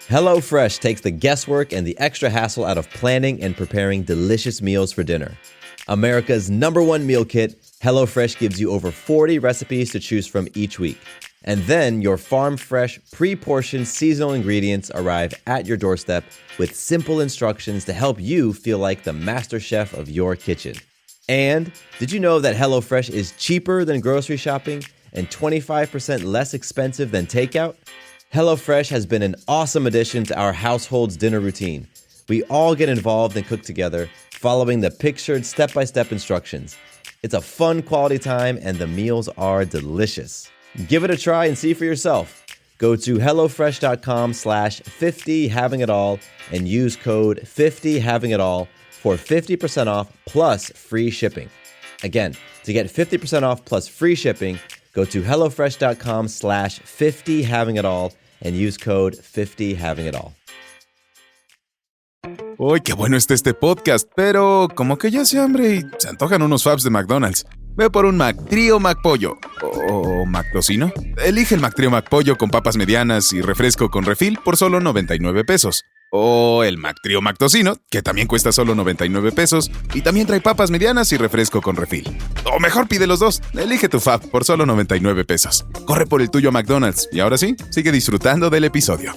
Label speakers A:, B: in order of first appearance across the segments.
A: HelloFresh takes the guesswork and the extra hassle out of planning and preparing delicious meals for dinner. America's #1 meal kit, HelloFresh gives you over 40 recipes to choose from each week. And then your farm-fresh, pre-portioned seasonal ingredients arrive at your doorstep with simple instructions to help you feel like the master chef of your kitchen. And did you know that HelloFresh is cheaper than grocery shopping and 25% less expensive than takeout? HelloFresh has been an awesome addition to our household's dinner routine. We all get involved and cook together, following the pictured step-by-step instructions. It's a fun quality time and the meals are delicious. Give it a try and see for yourself. Go to HelloFresh.com/50havingitall and use code 50havingitall for 50% off plus free shipping. Again, to get 50% off plus free shipping, go to HelloFresh.com/50havingitall and use code 50havingitall.
B: Uy, qué bueno está este podcast, pero como que ya hace hambre y se antojan unos faps de McDonald's. Ve por un McTrío McPollo. ¿O McTocino? Elige el McTrío McPollo con papas medianas y refresco con refill por solo 99 pesos. O el McTrío McTocino, que también cuesta solo 99 pesos y también trae papas medianas y refresco con refill. O mejor pide los dos. Elige tu fab por solo 99 pesos. Corre por el tuyo a McDonald's. Y ahora sí, sigue disfrutando del episodio.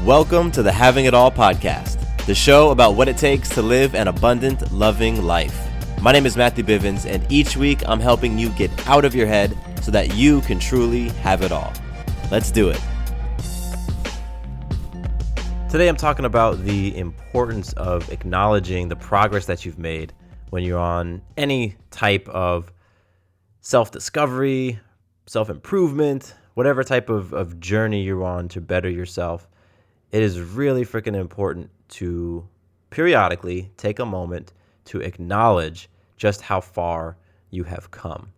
A: Welcome to the Having It All podcast, the show about what it takes to live an abundant, loving life. My name is Matthew Bivens, and each week I'm helping you get out of your head so that you can truly have it all. Let's do it. Today I'm talking about the importance of acknowledging the progress that you've made when you're on any type of self-discovery, self-improvement, whatever type of journey you're on to better yourself. It is really freaking important to periodically take a moment to acknowledge just how far you have come.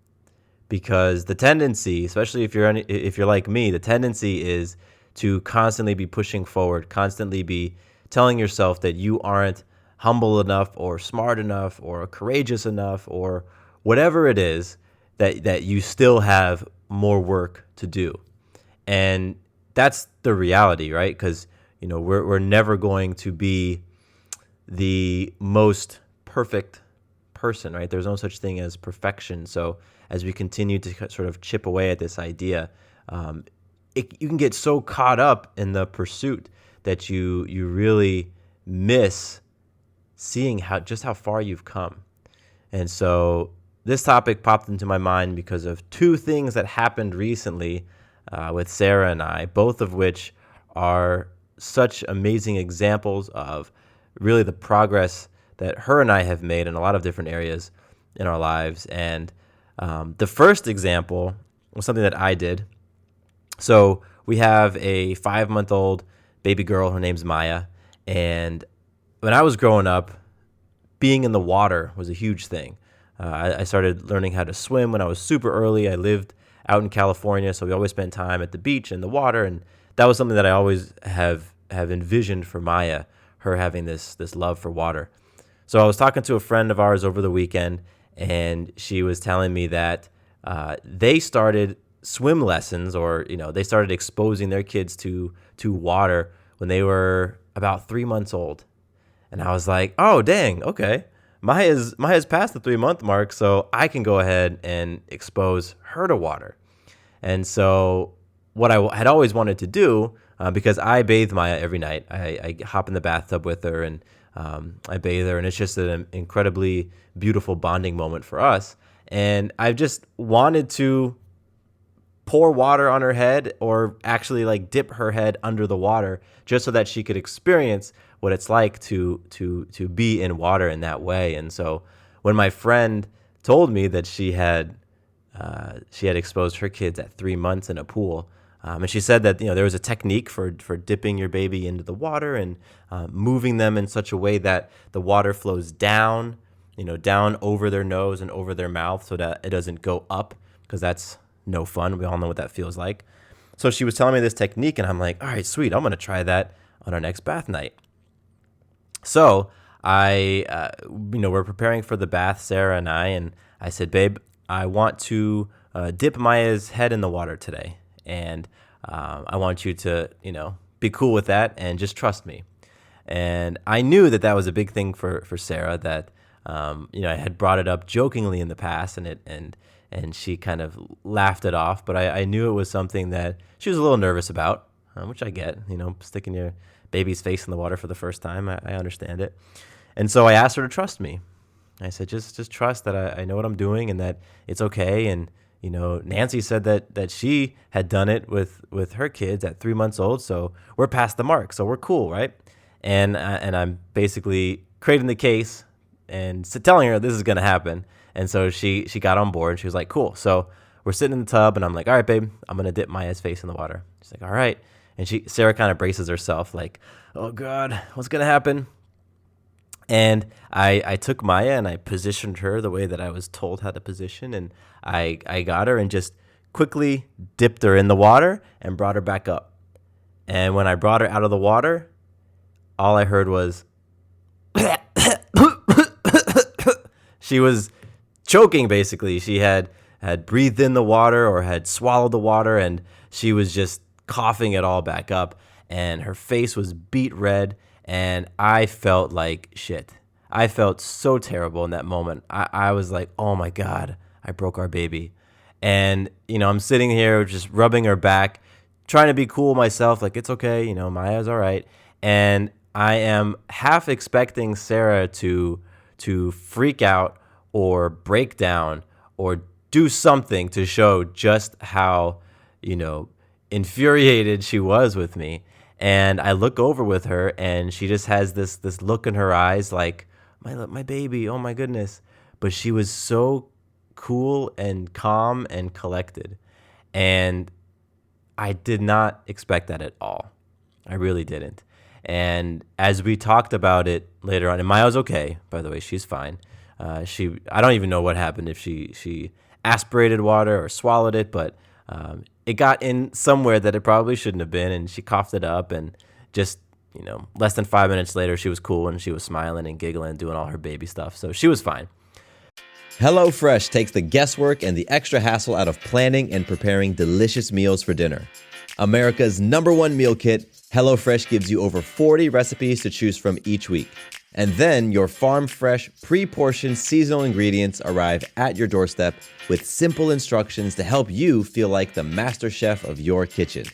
A: Because the tendency, especially if you're like me, the tendency is to constantly be pushing forward, constantly be telling yourself that you aren't humble enough or smart enough or courageous enough or whatever it is, that you still have more work to do. And that's the reality, right? Because we're never going to be the most perfect person, right? There's no such thing as perfection. So as we continue to sort of chip away at this idea, you can get so caught up in the pursuit that you really miss seeing how far you've come. And so this topic popped into my mind because of two things that happened recently with Sarah and I, both of which are such amazing examples of really the progress that her and I have made in a lot of different areas in our lives. And the first example was something that I did. So we have a 5-month-old baby girl. Her name's Maya. And when I was growing up, being in the water was a huge thing. I started learning how to swim when I was super early. I lived out in California, so we always spent time at the beach and the water, and that was something that I always have envisioned for Maya, her having this love for water. So I was talking to a friend of ours over the weekend, and she was telling me that they started swim lessons, or they started exposing their kids to water when they were about 3 months old. And I was like, oh dang, okay. Maya's passed the 3-month mark, so I can go ahead and expose her to water. And so what I had always wanted to do, because I bathe Maya every night, I hop in the bathtub with her and I bathe her, and it's just an incredibly beautiful bonding moment for us. And I've just wanted to pour water on her head, or actually like dip her head under the water, just so that she could experience what it's like to be in water in that way. And so when my friend told me that she had exposed her kids at 3 months in a pool, and she said that there was a technique for dipping your baby into the water and moving them in such a way that the water flows down over their nose and over their mouth, so that it doesn't go up, because that's no fun. We all know what that feels like. So she was telling me this technique, and I'm like, all right, sweet, I'm going to try that on our next bath night. So we're preparing for the bath, Sarah and I said, babe, I want to dip Maya's head in the water today. and I want you to, be cool with that and just trust me. And I knew that was a big thing for Sarah, that I had brought it up jokingly in the past, and she kind of laughed it off. But I knew it was something that she was a little nervous about, which I get. Sticking your baby's face in the water for the first time, I understand it. And so I asked her to trust me. I said, just trust that I know what I'm doing and that it's okay. And Nancy said that she had done it with her kids at 3 months old, so we're past the mark, so we're cool, right? And I'm basically creating the case and telling her this is going to happen. And so she got on board. She was like, cool. So we're sitting in the tub, and I'm like, all right, babe, I'm going to dip Maya's face in the water. She's like, all right. And Sarah kind of braces herself like, oh, God, what's going to happen? And I took Maya and I positioned her the way that I was told how to position. And I got her and just quickly dipped her in the water and brought her back up. And when I brought her out of the water, all I heard was, she was choking, basically. She had breathed in the water or had swallowed the water, and she was just coughing it all back up. And her face was beet red, and I felt like shit. I felt so terrible in that moment. I was like, oh my God, I broke our baby. And, I'm sitting here just rubbing her back, trying to be cool myself, like, it's okay, Maya's all right. And I am half expecting Sarah to freak out or break down or do something to show just how, infuriated she was with me. And I look over with her, and she just has this look in her eyes like, my baby, oh my goodness. But she was so cool and calm and collected. And I did not expect that at all. I really didn't. And as we talked about it later on, and Maya's okay, by the way, she's fine. I don't even know what happened, if she aspirated water or swallowed it, but it got in somewhere that it probably shouldn't have been, and she coughed it up, and just, less than 5 minutes later, she was cool, and she was smiling and giggling and doing all her baby stuff, so she was fine.
C: HelloFresh takes the guesswork and the extra hassle out of planning and preparing delicious meals for dinner. America's #1 meal kit, HelloFresh gives you over 40 recipes to choose from each week. And then your farm-fresh, pre-portioned seasonal ingredients arrive at your doorstep with simple instructions to help you feel like the master chef of your kitchen.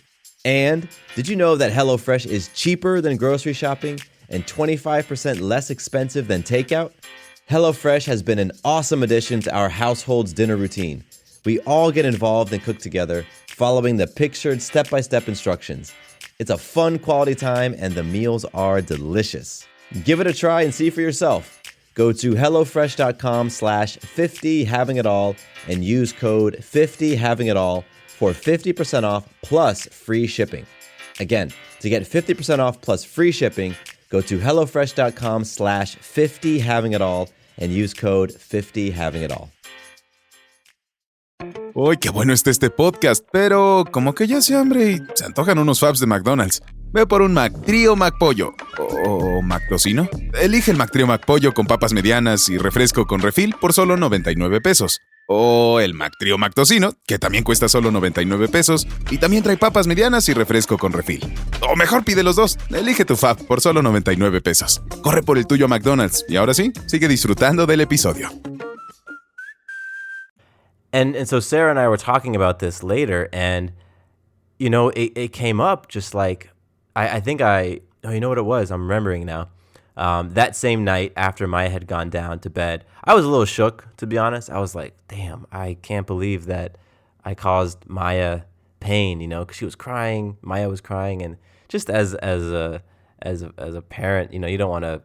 C: And did you know that HelloFresh is cheaper than grocery shopping and 25% less expensive than takeout? HelloFresh has been an awesome addition to our household's dinner routine. We all get involved and cook together, following the pictured step-by-step instructions. It's a fun quality time, and the meals are delicious. Give it a try and see for yourself. Go to HelloFresh.com/50havingitall and use code 50havingitall for 50% off plus free shipping. Again, to get 50% off plus free shipping, go to HelloFresh.com/50havingitall and use code 50havingitall.
B: Uy, qué bueno está este podcast, pero como que ya hace hambre y se antojan unos faps de McDonald's. Ve por un McTrío McPollo. ¿O McTocino? Elige el McTrío McPollo con papas medianas y refresco con refill por solo 99 pesos. O el McTrío McTocino, que también cuesta solo 99 pesos y también trae papas medianas y refresco con refill. O mejor pide los dos. Elige tu fab por solo 99 pesos. Corre por el tuyo a McDonald's. Y ahora sí, sigue disfrutando del episodio.
A: And so Sarah and I were talking about this later, and, it came up just like, you know what it was? I'm remembering now. That same night after Maya had gone down to bed, I was a little shook, to be honest. I was like, damn, I can't believe that I caused Maya pain, because she was crying, Maya was crying, and just as a parent, you don't want to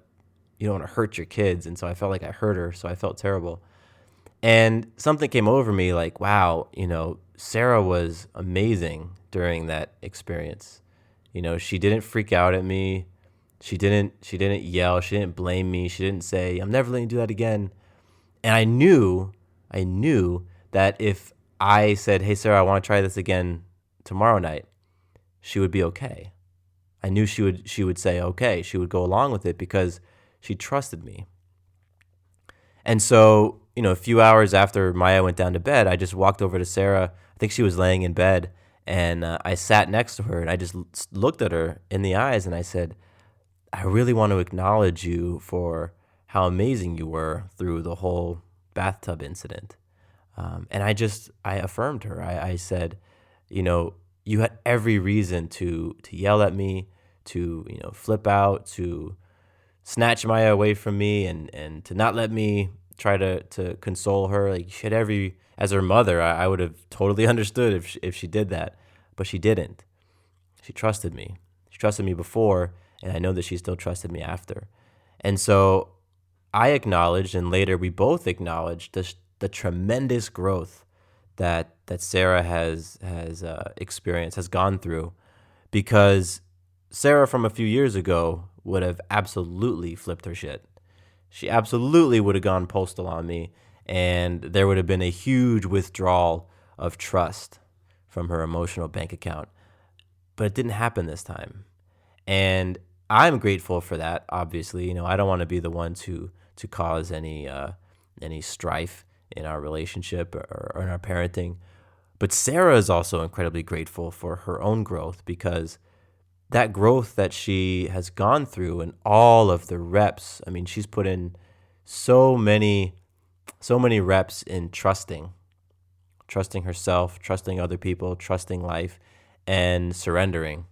A: hurt your kids, and so I felt like I hurt her, so I felt terrible. And something came over me like, wow, Sarah was amazing during that experience. She didn't freak out at me. She didn't yell. She didn't blame me. She didn't say, I'm never letting you do that again. And I knew that if I said, hey, Sarah, I want to try this again tomorrow night, she would be okay. I knew she would say, okay. She would go along with it because she trusted me. And so, a few hours after Maya went down to bed, I just walked over to Sarah. I think she was laying in bed, And I sat next to her and I just looked at her in the eyes and I said, I really want to acknowledge you for how amazing you were through the whole bathtub incident. And I affirmed her. I said, you had every reason to yell at me, to, flip out, to snatch Maya away from me and to not let me try to console her. Like, she had as her mother, I would have totally understood if she did that, but she didn't. She trusted me. She trusted me before, and I know that she still trusted me after. And so I acknowledged, and later we both acknowledged the tremendous growth that Sarah has experienced, has gone through, because Sarah from a few years ago would have absolutely flipped her shit. She absolutely would have gone postal on me, and there would have been a huge withdrawal of trust from her emotional bank account. But it didn't happen this time. And I'm grateful for that, obviously. I don't want to be the one to cause any strife in our relationship or in our parenting. But Sarah is also incredibly grateful for her own growth, because that growth that she has gone through and all of the reps, I mean, she's put in so many reps in trusting herself, trusting other people, trusting life, and surrendering.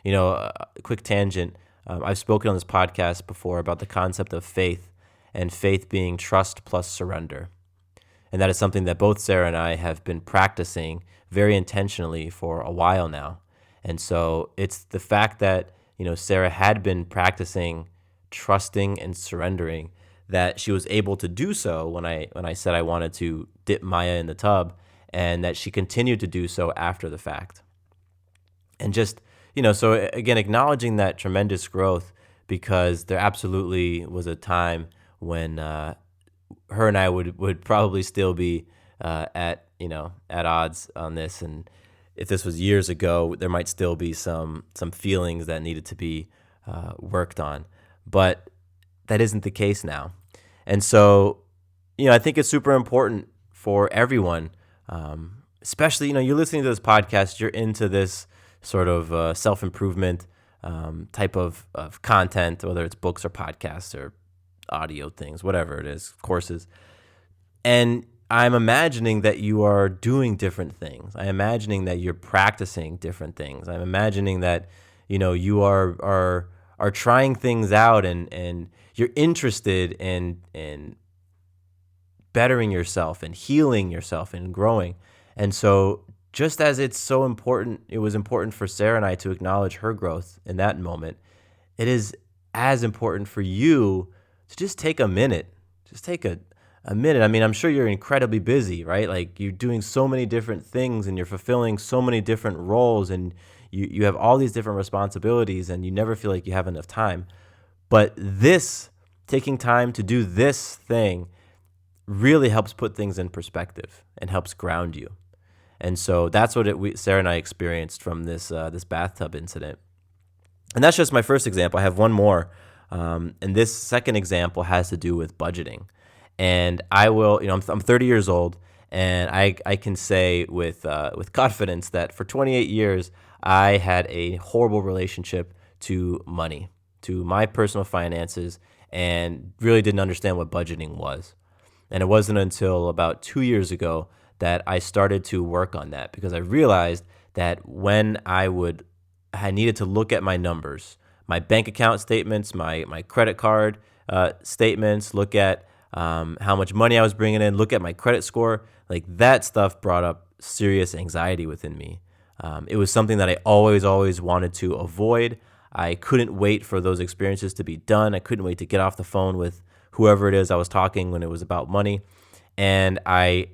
A: A quick tangent. I've spoken on this podcast before about the concept of faith, and faith being trust plus surrender. And that is something that both Sarah and I have been practicing very intentionally for a while now. And so it's the fact that, Sarah had been practicing trusting and surrendering, that she was able to do so when I said I wanted to dip Maya in the tub, and that she continued to do so after the fact. And just, so again, acknowledging that tremendous growth, because there absolutely was a time when her and I would probably still be at odds on this. And if this was years ago, there might still be some feelings that needed to be worked on. But that isn't the case now. And so, I think it's super important for everyone, especially, you're listening to this podcast, you're into this sort of self-improvement type of content, whether it's books or podcasts or audio things, whatever it is, courses. And I'm imagining that you are doing different things. I'm imagining that you're practicing different things. I'm imagining that, you are trying things out and you're interested in bettering yourself and healing yourself and growing. And so just as it was important for Sarah and I to acknowledge her growth in that moment, it is as important for you to just take a minute. Just take a minute. I mean, I'm sure you're incredibly busy, right? Like, you're doing so many different things and you're fulfilling so many different roles, and you have all these different responsibilities, and you never feel like you have enough time. But taking time to do this thing really helps put things in perspective and helps ground you. And so that's what Sarah and I experienced from this bathtub incident. And that's just my first example. I have one more. And this second example has to do with budgeting. And I will, I'm 30 years old, and I can say with confidence that for 28 years, I had a horrible relationship to money, to my personal finances, and really didn't understand what budgeting was. And it wasn't until about 2 years ago that I started to work on that, because I realized that when I needed to look at my numbers, my bank account statements, my credit card statements, look at how much money I was bringing in, look at my credit score, like that stuff brought up serious anxiety within me. It was something that I always wanted to avoid. I couldn't wait for those experiences to be done. I couldn't wait to get off the phone with whoever it is I was talking when it was about money. And I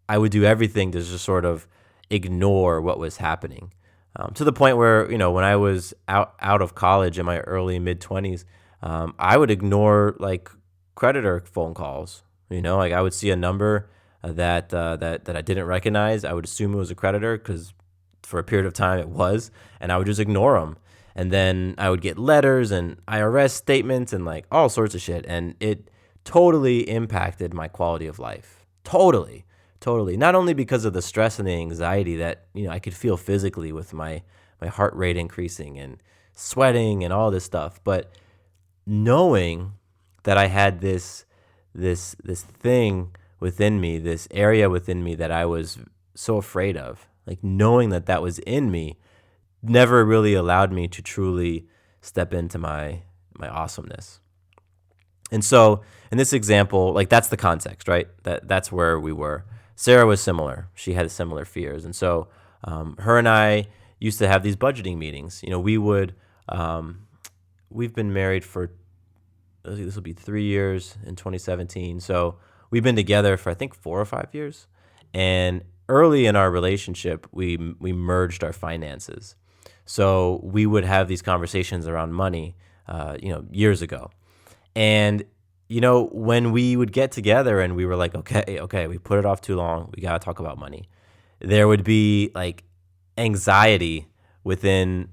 A: would do everything to just sort of ignore what was happening. To the point where, when I was out of college in my early mid-20s, I would ignore like creditor phone calls. Like I would see a number that I didn't recognize. I would assume it was a creditor because for a period of time it was, and I would just ignore them. And then I would get letters and IRS statements and like all sorts of shit. And it totally impacted my quality of life. Totally Totally. Not only because of the stress and the anxiety that, I could feel physically with my heart rate increasing and sweating and all this stuff, but knowing that I had this thing within me, this area within me that I was so afraid of, like knowing that that was in me never really allowed me to truly step into my awesomeness. And so in this example, like that's the context, right? That's where we were. Sarah was similar. She had similar fears. And so her and I used to have these budgeting meetings. We've been married for, this will be 3 years in 2017. So we've been together for, I think, 4 or 5 years. And early in our relationship, we merged our finances. So we would have these conversations around money, years ago. And, when we would get together and we were like, okay, we put it off too long. We got to talk about money. There would be like anxiety within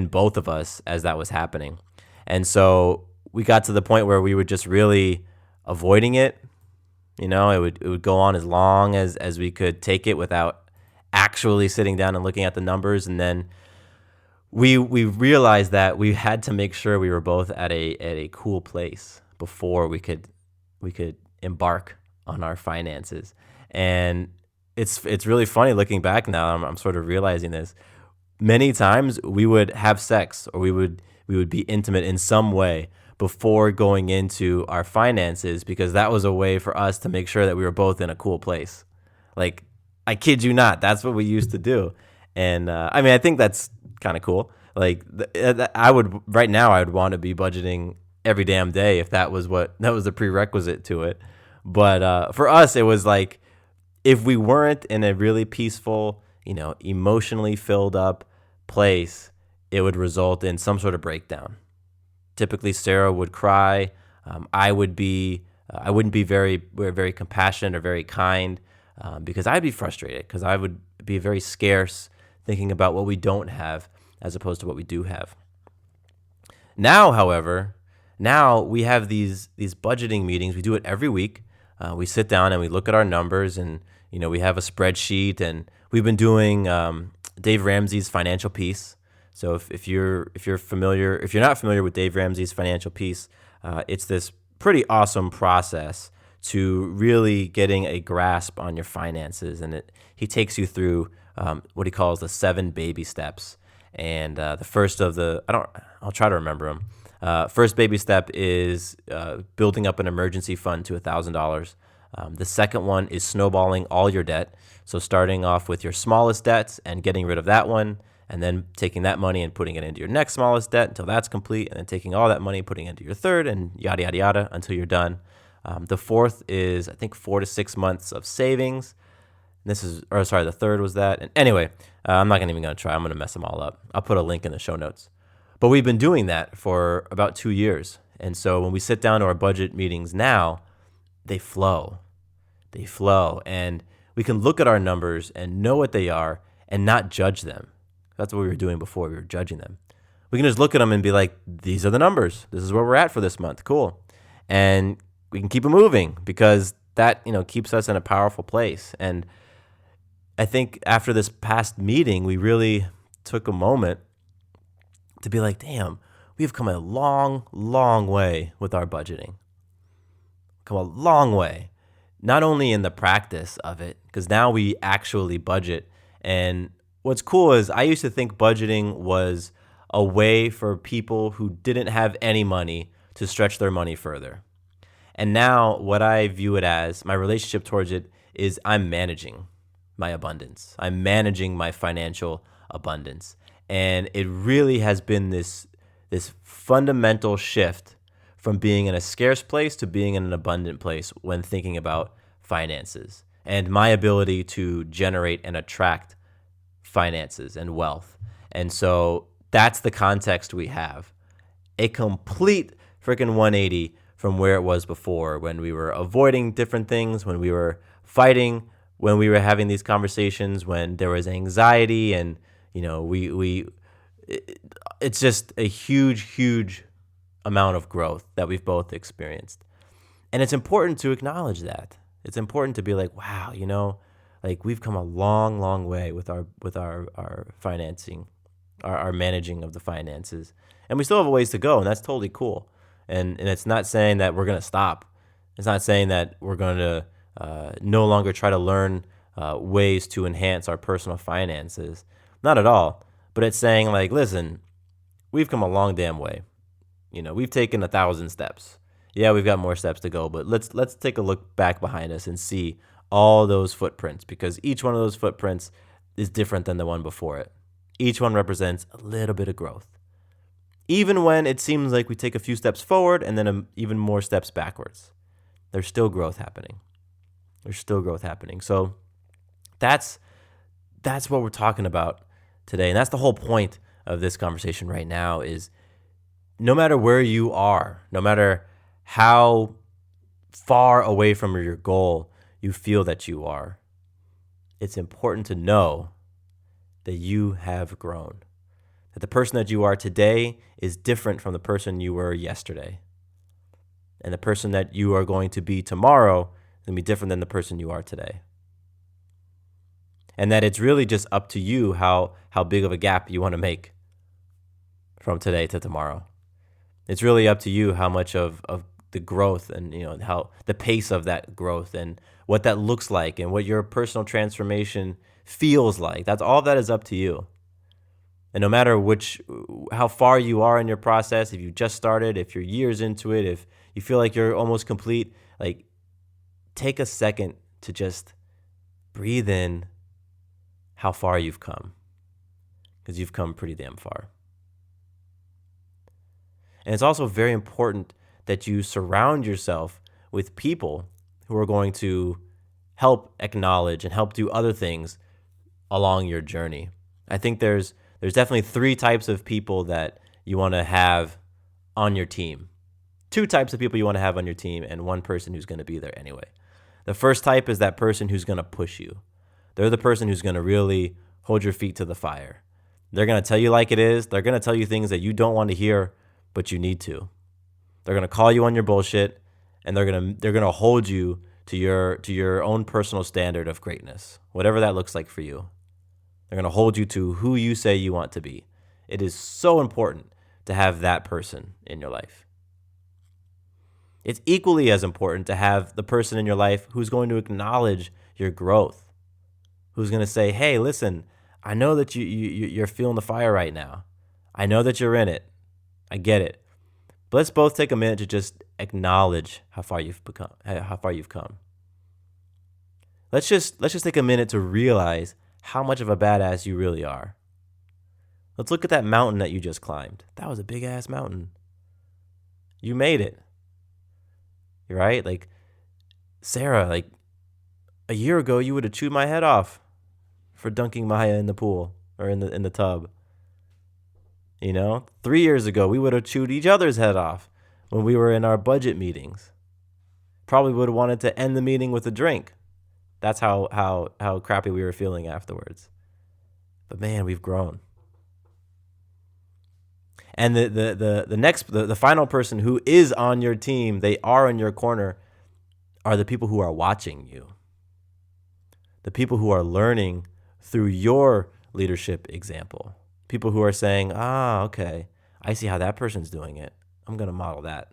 A: both of us as that was happening. And so we got to the point where we were just really avoiding it. It would go on as long as we could take it without actually sitting down and looking at the numbers. And then we realized that we had to make sure we were both at a cool place before we could embark on our finances. And it's really funny looking back now. I'm sort of realizing this. Many times we would have sex or we would be intimate in some way before going into our finances, because that was a way for us to make sure that we were both in a cool place. Like, I kid you not, that's what we used to do. And I think that's kind of cool. Like, I would want to be budgeting every damn day if that was the prerequisite to it. But for us, it was like, if we weren't in a really peaceful, emotionally filled up place, it would result in some sort of breakdown. Typically, Sarah would cry. I wouldn't be very, very compassionate or very kind, because I'd be frustrated, because I would be very scarce, thinking about what we don't have as opposed to what we do have. Now, however, we have these budgeting meetings. We do it every week. We sit down and we look at our numbers, and we have a spreadsheet, and we've been doing Dave Ramsey's Financial Peace. So if you're not familiar with Dave Ramsey's Financial Peace, it's this pretty awesome process to really getting a grasp on your finances, and he takes you through what he calls the 7 baby steps. And the first of I'll try to remember them. First baby step is building up an emergency fund to $1,000. The second one is snowballing all your debt. So starting off with your smallest debts and getting rid of that one, and then taking that money and putting it into your next smallest debt until that's complete, and then taking all that money, putting it into your third, and yada, yada, yada, until you're done. The fourth is, I think, 4 to 6 months of savings. The third was that. And anyway, I'm not even going to try. I'm going to mess them all up. I'll put a link in the show notes. But we've been doing that for about 2 years. And so when we sit down to our budget meetings now, they flow. And we can look at our numbers and know what they are and not judge them. That's what we were doing before. We were judging them. We can just look at them and be like, these are the numbers. This is where we're at for this month. Cool. And we can keep it moving, because that, keeps us in a powerful place. And I think after this past meeting, we really took a moment to be like, damn, we've come a long, long way with our budgeting. Come a long way. Not only in the practice of it, because now we actually budget. And what's cool is I used to think budgeting was a way for people who didn't have any money to stretch their money further. And now what I view it as, my relationship towards it, is I'm managing my abundance. I'm managing my financial abundance. And it really has been this fundamental shift from being in a scarce place to being in an abundant place when thinking about finances and my ability to generate and attract finances and wealth. And so that's the context we have. A complete freaking 180 from where it was before, when we were avoiding different things, when we were fighting, when we were having these conversations, when there was anxiety, and it's just a huge amount of growth that we've both experienced. And it's important to acknowledge that. It's important to be like, wow, like we've come a long, long way with our financing, our managing of the finances. And we still have a ways to go, and that's totally cool. And it's not saying that we're going to stop. It's not saying that we're going to no longer try to learn ways to enhance our personal finances. Not at all. But it's saying like, listen, we've come a long damn way. We've taken 1,000 steps. Yeah, we've got more steps to go, but let's take a look back behind us and see all those footprints, because each one of those footprints is different than the one before it. Each one represents a little bit of growth. Even when it seems like we take a few steps forward and then even more steps backwards, there's still growth happening. So that's what we're talking about today. And that's the whole point of this conversation right now is no matter where you are, no matter how far away from your goal you feel that you are, it's important to know that you have grown. That the person that you are today is different from the person you were yesterday. And the person that you are going to be tomorrow is going to be different than the person you are today. And that it's really just up to you how big of a gap you want to make from today to tomorrow. It's really up to you how much of the growth and how the pace of that growth and what that looks like and what your personal transformation feels like. That's all that is up to you. And no matter how far you are in your process, if you just started, if you're years into it, if you feel like you're almost complete, like take a second to just breathe in how far you've come, because you've come pretty damn far. And it's also very important that you surround yourself with people who are going to help acknowledge and help do other things along your journey. I think there's definitely 3 types of people that you want to have on your team. 2 types of people you want to have on your team, and 1 person who's going to be there anyway. The first type is that person who's going to push you. They're the person who's going to really hold your feet to the fire. They're going to tell you like it is. They're going to tell you things that you don't want to hear, but you need to. They're going to call you on your bullshit, and they're going to hold you to your own personal standard of greatness, whatever that looks like for you. They're going to hold you to who you say you want to be. It is so important to have that person in your life. It's equally as important to have the person in your life who's going to acknowledge your growth, who's going to say, hey, listen, I know that you're feeling the fire right now. I know that you're in it. I get it. But let's both take a minute to just acknowledge how far you've come. Let's just take a minute to realize how much of a badass you really are. Let's look at that mountain that you just climbed. That was a big ass mountain. You made it. You're right? Like Sarah, like a year ago you would have chewed my head off for dunking Maya in the pool or in the tub. 3 years ago, we would have chewed each other's head off when we were in our budget meetings. Probably would have wanted to end the meeting with a drink. That's how crappy we were feeling afterwards. But man, we've grown. And the final person who is on your team, they are in your corner, are the people who are watching you. The people who are learning through your leadership example. People who are saying, okay, I see how that person's doing it. I'm going to model that.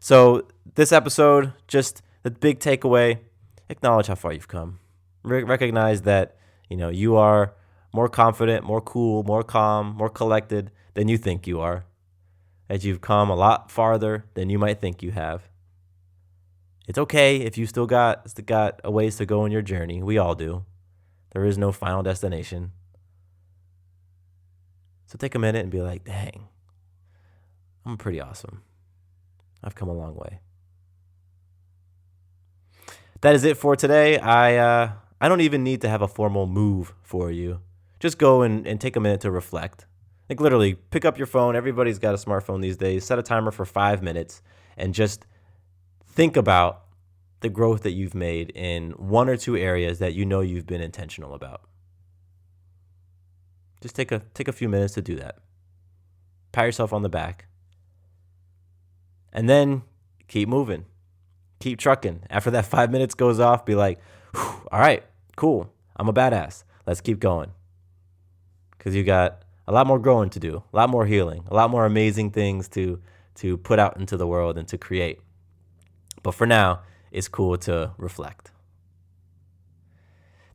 A: So this episode, just the big takeaway, acknowledge how far you've come. Recognize that, you are more confident, more cool, more calm, more collected than you think you are. That you've come a lot farther than you might think you have. It's okay if you still got a ways to go in your journey. We all do. There is no final destination. So take a minute and be like, dang, I'm pretty awesome. I've come a long way. That is it for today. I don't even need to have a formal move for you. Just go and take a minute to reflect. Like literally pick up your phone. Everybody's got a smartphone these days. Set a timer for 5 minutes and just think about the growth that you've made in 1 or 2 areas that you've been intentional about. Just take a few minutes to do that. Pat yourself on the back. And then keep moving. keep trucking. After that 5 minutes goes off, be like, all right, cool. I'm a badass. Let's keep going. Because you got a lot more growing to do, a lot more healing, a lot more amazing things to put out into the world and to create. But for now, it's cool to reflect.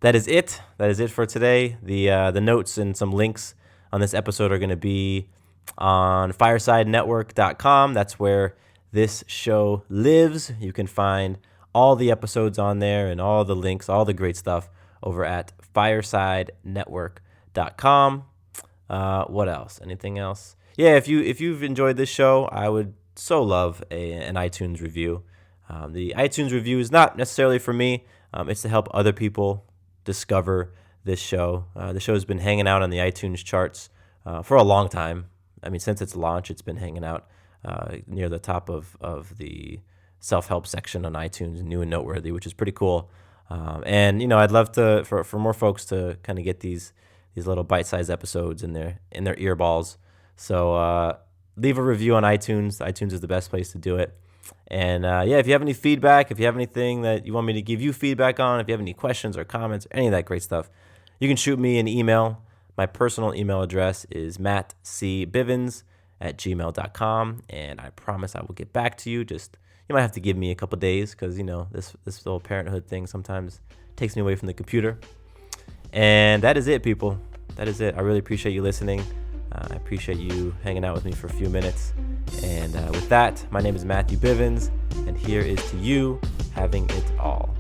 A: That is it. That is it for today. The notes and some links on this episode are going to be on firesidenetwork.com. That's where this show lives. You can find all the episodes on there and all the links, all the great stuff over at firesidenetwork.com. What else? Anything else? Yeah, if you've enjoyed this show, I would so love an iTunes review. The iTunes review is not necessarily for me. It's to help other people discover this show. The show has been hanging out on the iTunes charts for a long time. I mean, since its launch, it's been hanging out near the top of the self-help section on iTunes, new and noteworthy, which is pretty cool. And I'd love to for more folks to kind of get these little bite-sized episodes in their earballs. So leave a review on iTunes. iTunes is the best place to do it. And if you have any feedback, if you have anything that you want me to give you feedback on, if you have any questions or comments, any of that great stuff, you can shoot me an email. My personal email address is mattcbivens@gmail.com, and I promise I will get back to you. Just you might have to give me a couple days because this whole parenthood thing sometimes takes me away from the computer. And that is it, people. That is it. I really appreciate you listening. I appreciate you hanging out with me for a few minutes. And with that, my name is Matthew Bivens, and here is to you having it all.